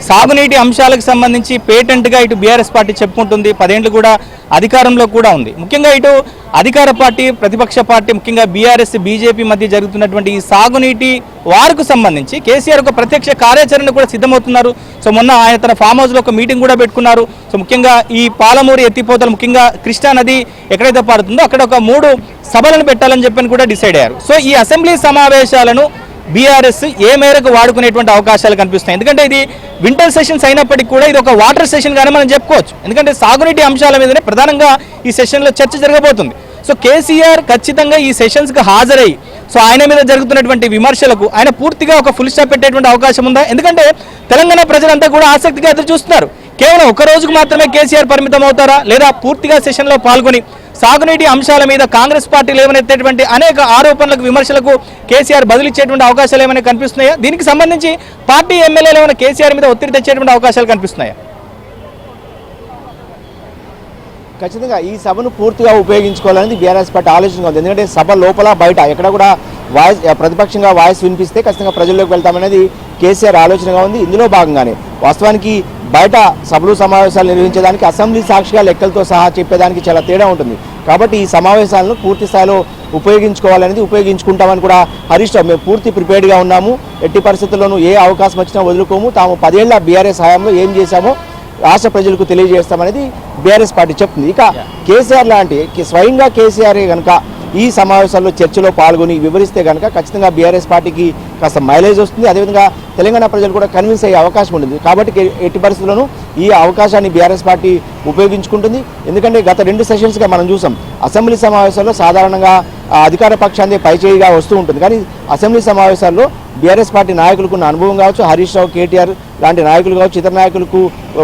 సాగునీటి అంశాలకు సంబంధించి పేటెంట్గా ఇటు బీఆర్ఎస్ పార్టీ చెప్పుకుంటుంది. 10 ఏళ్ళు కూడా అధికారంలో కూడా ఉంది. ముఖ్యంగా ఇటు అధికార పార్టీ, ప్రతిపక్ష పార్టీ, ముఖ్యంగా బీఆర్ఎస్ బీజేపీ మధ్య జరుగుతున్నటువంటి ఈ సాగునీటి వారికి సంబంధించి కేసీఆర్ ఒక ప్రత్యక్ష కార్యాచరణ కూడా సిద్ధమవుతున్నారు. సో మొన్న ఆయన తన ఫామ్ హౌస్లో ఒక మీటింగ్ కూడా పెట్టుకున్నారు. సో ముఖ్యంగా ఈ పాలమూరు ఎత్తిపోతలు, ముఖ్యంగా కృష్ణా నది ఎక్కడైతే పారుతుందో అక్కడ ఒక 3 సభలను పెట్టాలని చెప్పని కూడా డిసైడ్ అయ్యారు. సో ఈ అసెంబ్లీ సమావేశాలను బీఆర్ఎస్ ఏ మేరకు వాడుకునేటువంటి అవకాశాలు కనిపిస్తున్నాయి. ఎందుకంటే ఇది వింటర్ సెషన్స్ అయినప్పటికీ కూడా ఇది ఒక వాటర్ సెషన్ గానే మనం చెప్పుకోవచ్చు. ఎందుకంటే సాగునీటి అంశాల మీదనే ప్రధానంగా ఈ సెషన్లో చర్చ జరగబోతుంది. సో కేసీఆర్ ఖచ్చితంగా ఈ సెషన్స్కి హాజరై సో ఆయన మీద జరుగుతున్నటువంటి విమర్శలకు ఆయన పూర్తిగా ఒక ఫుల్ స్టాప్ పెట్టేటువంటి అవకాశం ఉందా? ఎందుకంటే తెలంగాణ ప్రజలంతా కూడా ఆసక్తిగా ఎదురు చూస్తున్నారు. కేవలం ఒక రోజుకు మాత్రమే కేసీఆర్ పరిమితం అవుతారా, లేదా పూర్తిగా సెషన్లో పాల్గొని సాగునీటి అంశాల మీద కాంగ్రెస్ పార్టీలు ఏమైనటువంటి అనేక ఆరోపణలకు, విమర్శలకు కేసీఆర్ బదిలిచ్చేటువంటి అవకాశాలు ఏమైనా కనిపిస్తున్నాయా? దీనికి సంబంధించి పార్టీ ఎమ్మెల్యేలు ఏమైనా కేసీఆర్ మీద ఒత్తిడి తెచ్చేటువంటి అవకాశాలు కనిపిస్తున్నాయా? ఖచ్చితంగా ఈ సభను పూర్తిగా ఉపయోగించుకోవాలనేది బీఆర్ఎస్ పార్టీ ఆలోచనగా ఉంది. ఎందుకంటే సభ లోపల బయట ఎక్కడ కూడా ప్రతిపక్షంగా వాయిస్ వినిపిస్తే ఖచ్చితంగా ప్రజల్లోకి వెళ్తామనేది కేసీఆర్ ఆలోచనగా ఉంది. ఇందులో భాగంగానే వాస్తవానికి బయట సభలు సమావేశాలు నిర్వహించేదానికి అసెంబ్లీ సాక్షిగా లెక్కలతో సహా చెప్పేదానికి చాలా తేడా ఉంటుంది. కాబట్టి ఈ సమావేశాలను పూర్తి స్థాయిలో ఉపయోగించుకోవాలనేది, ఉపయోగించుకుంటామని కూడా హరీష్ రావు మేము పూర్తి ప్రిపేర్డ్గా ఉన్నాము, ఎట్టి పరిస్థితుల్లోనూ ఏ అవకాశం వచ్చినా వదులుకోము, తాము 10 ఏళ్ల బీఆర్ఎస్ హయాంలో ఏం చేశామో రాష్ట్ర ప్రజలకు తెలియజేస్తామనేది బీఆర్ఎస్ పార్టీ చెప్తుంది. ఇక కేసీఆర్ లాంటి స్వయంగా కేసీఆర్ కనుక ఈ సమావేశాల్లో చర్చలో పాల్గొని వివరిస్తే కనుక ఖచ్చితంగా బీఆర్ఎస్ పార్టీకి కాస్త మైలేజ్ వస్తుంది. అదేవిధంగా తెలంగాణ ప్రజలు కూడా కన్విన్స్ అయ్యే అవకాశం ఉంటుంది. కాబట్టి ఎట్టి పరిస్థితుల్లోనూ ఈ అవకాశాన్ని బీఆర్ఎస్ పార్టీ ఉపయోగించుకుంటుంది. ఎందుకంటే గత 2 సెషన్స్గా మనం చూసాం, అసెంబ్లీ సమావేశాల్లో సాధారణంగా అధికార పక్షాన్ని పైచేయిగా వస్తూ ఉంటుంది. కానీ అసెంబ్లీ సమావేశాల్లో బీఆర్ఎస్ పార్టీ నాయకులకు ఉన్న అనుభవం కావచ్చు, హరీష్ రావు, కేటీఆర్ లాంటి నాయకులు కావచ్చు, ఇతర నాయకులకు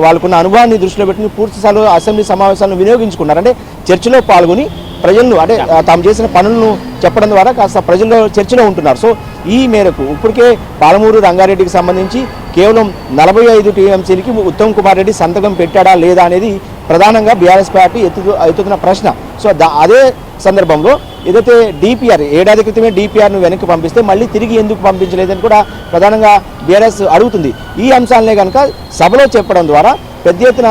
వాళ్ళకున్న అనుభవాన్ని దృష్టిలో పెట్టుకుని పూర్తి స్థాయిలో అసెంబ్లీ సమావేశాలను వినియోగించుకున్నారు. అంటే చర్చలో పాల్గొని ప్రజలను అంటే తాము చేసిన పనులను చెప్పడం ద్వారా కాస్త ప్రజల్లో చర్చలో ఉంటున్నారు. సో ఈ మేరకు ఇప్పటికే పాలమూరు రంగారెడ్డికి సంబంధించి కేవలం 45 టీఎంసీలకి ఉత్తమ్ కుమార్ రెడ్డి సంతకం పెట్టాడా లేదా అనేది ప్రధానంగా బీఆర్ఎస్ పార్టీ ఎత్తుతున్న ప్రశ్న. సో అదే సందర్భంలో ఏదైతే డిపిఆర్ ఏడాది క్రితమే డిపిఆర్ను వెనక్కి పంపిస్తే మళ్ళీ తిరిగి ఎందుకు పంపించలేదని కూడా ప్రధానంగా బీఆర్ఎస్ అడుగుతుంది. ఈ అంశాలనే కనుక సభలో చెప్పడం ద్వారా పెద్ద ఎత్తున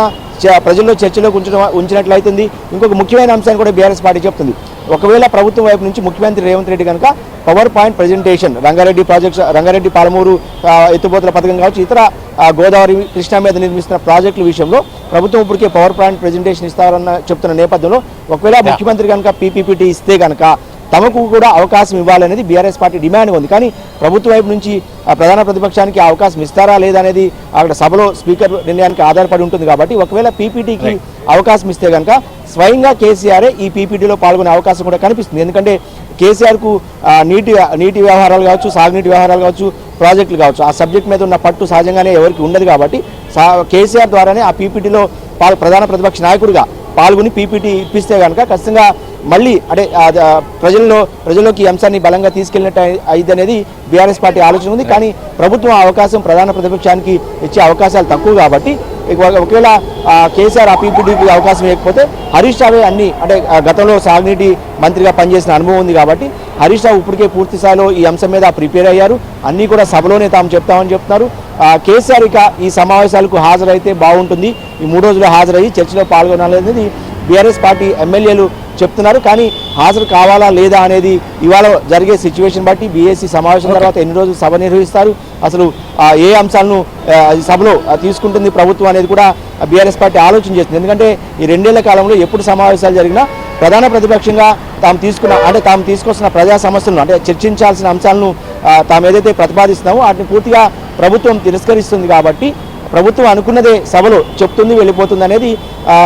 ప్రజల్లో చర్చలోకి ఉంచినట్లయితుంది. ఇంకొక ముఖ్యమైన అంశాన్ని కూడా బీఆర్ఎస్ పార్టీ చెప్తుంది. ఒకవేళ ప్రభుత్వం వైపు నుంచి ముఖ్యమంత్రి రేవంత్ రెడ్డి కనుక PowerPoint presentation Rangareddy projects, Rangareddy Palamuru ఎత్తుపోతల పథకం కావచ్చు, ఇతర గోదావరి కృష్ణా మీద నిర్మిస్తున్న ప్రాజెక్టుల విషయంలో ప్రభుత్వం ఇప్పటికే పవర్ పాయింట్ ప్రజెంటేషన్ ఇస్తారన్న చెప్తున్న నేపథ్యంలో ఒకవేళ ముఖ్యమంత్రి కనుక పీపీపీటీ ఇస్తే కనుక తమకు కూడా అవకాశం ఇవ్వాలనేది బీఆర్ఎస్ పార్టీ డిమాండ్ ఉంది. కానీ ప్రభుత్వం వైపు నుంచి ప్రధాన ప్రతిపక్షానికి అవకాశం ఇస్తారా లేదా అనేది అక్కడ సభలో స్పీకర్ నిర్ణయానికి ఆధారపడి ఉంటుంది. కాబట్టి ఒకవేళ పీపీటీకి అవకాశం ఇస్తే కనుక స్వయంగా కేసీఆరే ఈ పీపీటీలో పాల్గొనే అవకాశం కూడా కనిపిస్తుంది. ఎందుకంటే కేసీఆర్కు నీటి వ్యవహారాలు కావచ్చు, సాగునీటి వ్యవహారాలు కావచ్చు, ప్రాజెక్టులు కావచ్చు, ఆ సబ్జెక్ట్ మీద ఉన్న పట్టు సహజంగానే ఎవరికి ఉండదు. కాబట్టి కేసీఆర్ ద్వారానే ఆ పీపీటీలో ప్రధాన ప్రతిపక్ష నాయకుడిగా పాల్గొని పీపీటీ ఇప్పిస్తే కనుక ఖచ్చితంగా మళ్ళీ అంటే ప్రజల్లోకి ఈ అంశాన్ని బలంగా తీసుకెళ్ళినట్టు అయింది అనేది బీఆర్ఎస్ పార్టీ ఆలోచన ఉంది. కానీ ప్రభుత్వం అవకాశం ప్రధాన ప్రతిపక్షానికి ఇచ్చే అవకాశాలు తక్కువ. కాబట్టి ఒకవేళ కేసీఆర్ ఆ పీపీటీకి అవకాశం ఇవ్వకపోతే హరీష్ రావే అన్ని అంటే గతంలో సాగునీటి మంత్రిగా పనిచేసిన అనుభవం ఉంది. కాబట్టి హరీష్ రావు ఇప్పటికే పూర్తి స్థాయిలో ఈ అంశం మీద ప్రిపేర్ అయ్యారు. అన్నీ కూడా సభలోనే తాము చెప్తామని చెప్తున్నారు. కేసీఆర్ ఇక ఈ సమావేశాలకు హాజరైతే బాగుంటుంది, ఈ 3 రోజులు హాజరయ్యి చర్చలో పాల్గొనాలనేది బీఆర్ఎస్ పార్టీ ఎమ్మెల్యేలు చెప్తున్నారు. కానీ హాజరు కావాలా లేదా అనేది ఇవాళ జరిగే సిచ్యువేషన్ బట్టి బీఏసీ సమావేశం తర్వాత ఎన్ని రోజులు సభ నిర్వహిస్తారు, అసలు ఏ అంశాలను సభలో తీసుకుంటుంది ప్రభుత్వం అనేది కూడా బీఆర్ఎస్ పార్టీ ఆలోచన చేస్తుంది. ఎందుకంటే ఈ 2 ఏళ్ల కాలంలో ఎప్పుడు సమావేశాలు జరిగినా ప్రధాన ప్రతిపక్షంగా తాము తీసుకొస్తున్న ప్రజా సమస్యలను అంటే చర్చించాల్సిన అంశాలను తాము ఏదైతే ప్రతిపాదిస్తున్నామో వాటిని పూర్తిగా ప్రభుత్వం తిరస్కరిస్తుంది. కాబట్టి ప్రభుత్వం అనుకున్నదే సభలో చెప్తుంది, వెళ్ళిపోతుంది అనేది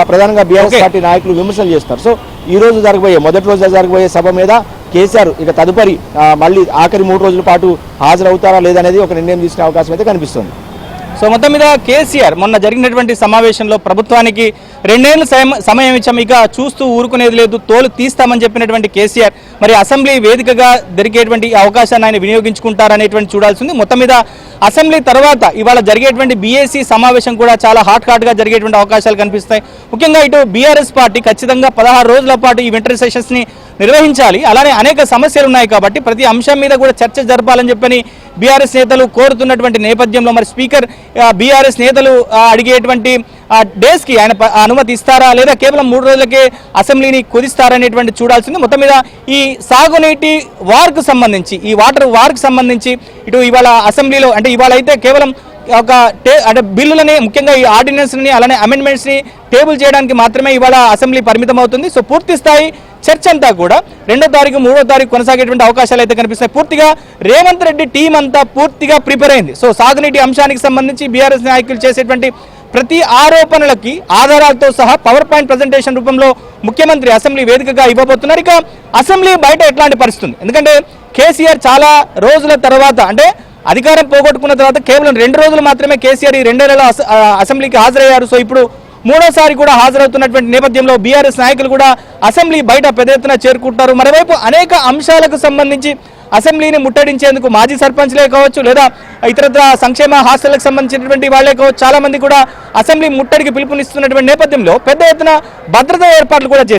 ప్రధానంగా బీఆర్ఎస్ పార్టీ నాయకులు విమర్శలు చేస్తారు. సో ఈ రోజు మొదటి రోజు జరగబోయే సభ మీద కేసీఆర్ ఇక తదుపరి మళ్ళీ ఆఖరి 3 రోజుల పాటు హాజరవుతారా లేదనేది ఒక నిర్ణయం తీసుకునే అవకాశం అయితే కనిపిస్తుంది. సో మొత్తం మీద కేసీఆర్ మొన్న జరిగినటువంటి సమావేశంలో ప్రభుత్వానికి 2 ఏళ్ళు సమయం ఇచ్చాము, ఇక చూస్తూ ఊరుకునేది లేదు, తోలు తీస్తామని చెప్పినటువంటి కేసీఆర్ మరి అసెంబ్లీ వేదికగా దొరికేటువంటి అవకాశాన్ని ఆయన వినియోగించుకుంటారనేటువంటి చూడాల్సింది. మొత్తం మీద అసెంబ్లీ తర్వాత ఇవాళ జరిగేటువంటి బీఏసీ సమావేశం కూడా చాలా హాట్గా జరిగేటువంటి అవకాశాలు కనిపిస్తాయి. ముఖ్యంగా ఇటు బీఆర్ఎస్ పార్టీ ఖచ్చితంగా 16 రోజుల పాటు ఈ వింటర్ సెషన్స్ని నిర్వహించాలి. అలానే అనేక సమస్యలు ఉన్నాయి కాబట్టి ప్రతి అంశం మీద కూడా చర్చ జరపాలని చెప్పని బీఆర్ఎస్ నేతలు కోరుతున్నటువంటి నేపథ్యంలో మరి స్పీకర్ బీఆర్ఎస్ నేతలు అడిగేటువంటి డేస్కి ఆయన అనుమతి ఇస్తారా లేదా కేవలం 3 రోజులకే అసెంబ్లీని కుదిస్తారనేటువంటి చూడాల్సింది. మొత్తం మీద ఈ సాగునీటి వార్కు సంబంధించి ఈ వాటర్ వార్కు సంబంధించి ఇటు ఇవాళ అసెంబ్లీలో అంటే ఇవాళ అయితే కేవలం ఒక అంటే బిల్లులని ముఖ్యంగా ఈ ఆర్డినెన్స్ని అలానే అమెండ్మెంట్స్ని టేబుల్ చేయడానికి మాత్రమే ఇవాళ అసెంబ్లీ పరిమితం అవుతుంది. సో పూర్తి స్థాయి చర్చ అంతా కూడా 2వ తారీఖు 3వ తారీఖు కొనసాగేటువంటి అవకాశాలు అయితే కనిపిస్తాయి. పూర్తిగా రేవంత్ రెడ్డి టీం అంతా పూర్తిగా ప్రిపేర్ అయింది. సో సాగునీటి అంశానికి సంబంధించి బీఆర్ఎస్ నాయకులు చేసేటువంటి ప్రతి ఆరోపణలకి ఆధారాలతో సహా పవర్ పాయింట్ ప్రజెంటేషన్ రూపంలో ముఖ్యమంత్రి అసెంబ్లీ వేదికగా ఇవ్వబోతున్నారు. ఇక అసెంబ్లీ బయట ఎట్లాంటి పరిస్థితి, ఎందుకంటే కేసీఆర్ చాలా రోజుల తర్వాత అంటే అధికారం పోగొట్టుకున్న తర్వాత కేవలం 2 రోజులు మాత్రమే కేసీఆర్ ఈ 2 నెలల అసెంబ్లీకి హాజరయ్యారు. సో ఇప్పుడు 3వసారి కూడా హాజరవుతున్నటువంటి నేపథ్యంలో బీఆర్ఎస్ నాయకులు కూడా అసెంబ్లీ బయట పెద్ద ఎత్తున చేరుకుంటున్నారు. మరోవైపు అనేక అంశాలకు సంబంధించి అసెంబ్లీని ముట్టడించేందుకు మాజీ సర్పంచ్లే కావచ్చు లేదా ఇతరత్ర సంక్షేమ హాస్టళ్లకు సంబంధించినటువంటి వాళ్లే కావచ్చు చాలా మంది కూడా అసెంబ్లీ ముట్టడికి పిలుపునిస్తున్నటువంటి నేపథ్యంలో పెద్ద ఎత్తున భద్రతా ఏర్పాట్లు కూడా